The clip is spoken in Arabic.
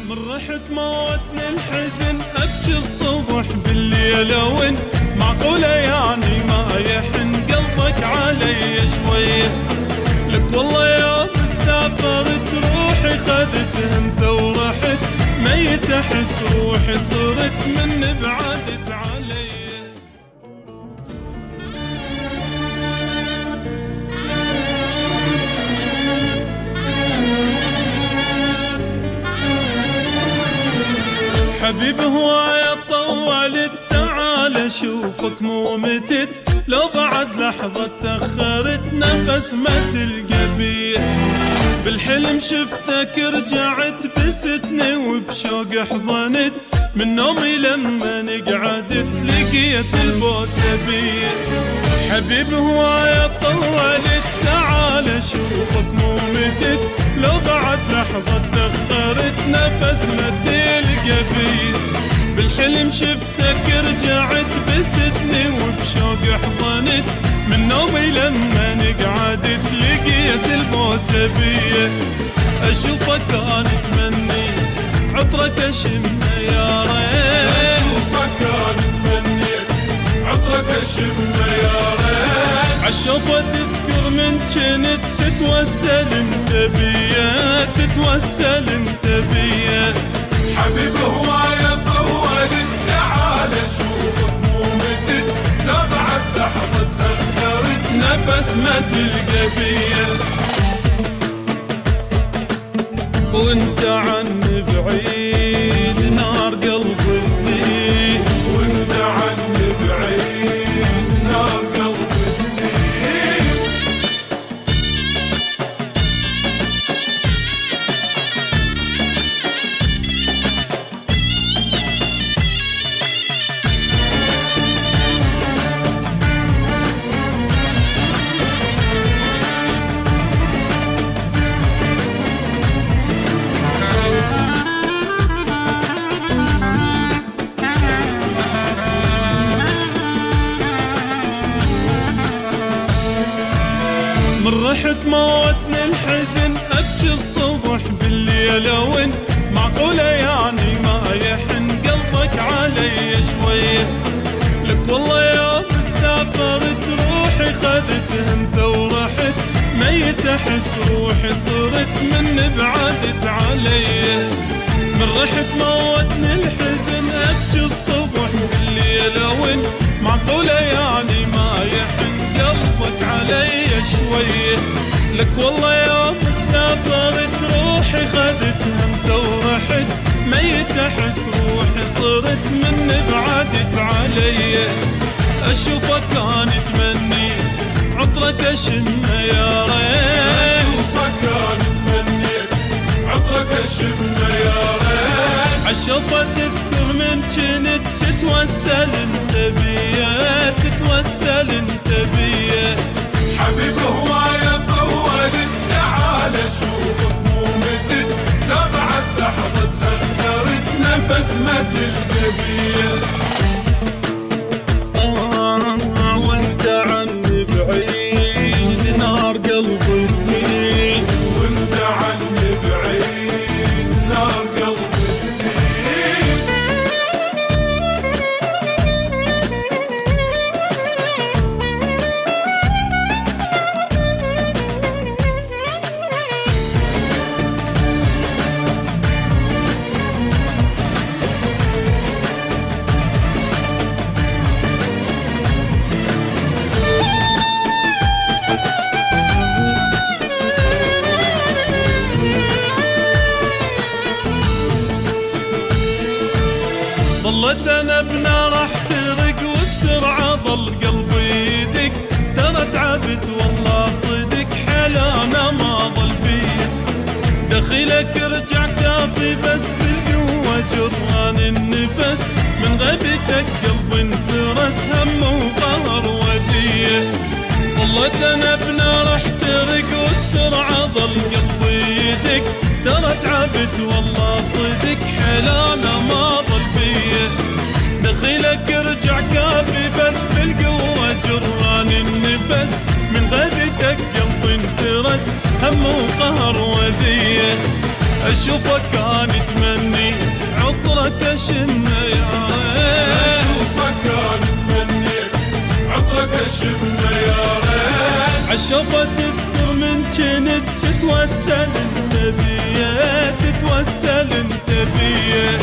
من رحت موتني الحزن ابكي الصبح بالليل وين معقوله يعني ما يحن قلبك علي شويه. لك والله يوم سافرت روحي خذت انت ورحت ميت احس روحي صرت من بعدت علي. حبيب هواية طولت تعال اشوفك مو متت لو بعد لحظة تأخرت نفس ما تلقى بيه. بالحلم شفتك رجعت بستني وبشوق حضنت من نومي لما قعدت لقيت البوسة بيه. حبيب هواية طولت تعال اشوفك مو متت لو بعد لحظة تأخرت نفس ما تلقى بيه. بالحلم شفتك رجعت بستني وبشوق حضنت من نومي لما قعدت لقيت البوسة بيه. اشوفك انا اتمني عطرك اشمه يا ريت. اشوفك انا اتمني عطرك اشمه يا ريت. عالشوفة تذكر من جنت تتوسل انت بيا تتوسل انت بيا. حبيب هواية طولت تعال اشوفك مو متت لو بعد لحظة تأخرت نفس ما تلقى بيا. وانت عني بعيد نار قلبي تزيد. وانت عني بعيد نار قلبي تزيد. من رحت موتني الحزن ابكي الصبح بالليل وين معقوله يعني ما يحن قلبك علي شويه. لك والله يوم سافرت روحي خذت انت ورحت ميت احس روحي صرت من بعدت علي. من رحت موتني الحزن ابكي الصبح بالليل وين معقوله يعني ما يحن قلبك علي شويه. لك والله يوم سافرت روحي خذت انت ورحت ميت احس روحي صرت من بعدت علي. اشوفك انا اتمني عطرك اشمه يا ريت. اشوفك انا اتمني عطرك اشمه يا ريت. عالشوفة تذكر من جنت تتوسل انت بيا تتوسل انت بيا. حبيب هواية طولت تعال اشوفك مو متت لو بعد لحظة تأخرت نفس ما تلقى بيه. وانت عني بعيد نار قلبي تزيد. وانت عني بعيد نار قلبي تزيد. ظلت انا بنار احترق وبسرعه ظل قلبي يدق. ترى تعبت والله صدق حلانا ما ظل بيه. دخيلك رجع كافي بس بالقوه جران النفس من غيبتك قلبي انترس هم وقهر وديه. ظلت انا بنار احترق وبسرعه ظل قلبي يدق. ترى تعبت والله صدق حلانا ما ظل بيه. دخيلك رجع كافي بس بالقوة جران النفس من غيبتك قلبي انترس هم وقهر وذيه. اشوفك كان تمني عطرة اشمه يا ريت، اشوفك كان تمني عطرك اشمه يا ريت، عالشوفة تذكر من جنت تتوسل انت بيه، تتوسل انت بيه.